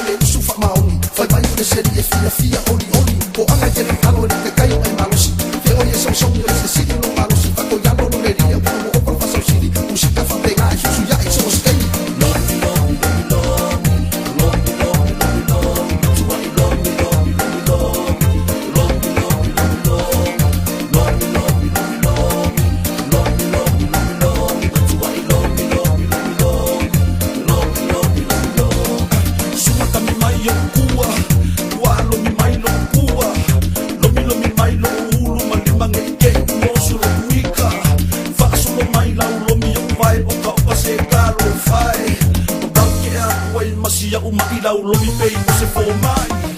le usu fa maoni fai mai le serie fia fia oli oli ko anga ye le talo le kai ai malosi te o ye so le se sidi no malosi fa ko ya no le ria ko o ko fa so sidi musika fa pega su ya i so stay lomi lomi lomi lomi lomi lomi tu ai lomi lomi lomi lomi lomi lomi lomi lomi lomi lomi lomi tu ai lomi lomi lomi lomi lomi lomi suma kami mai yo kua wa lomi mai lo kua lomi mai lo ulu malima ngeke mosu lo wika fa solo mai la lomi yo vai o ka se kalo fai o ka ke a wai masia uma ila lomi pei se fo mai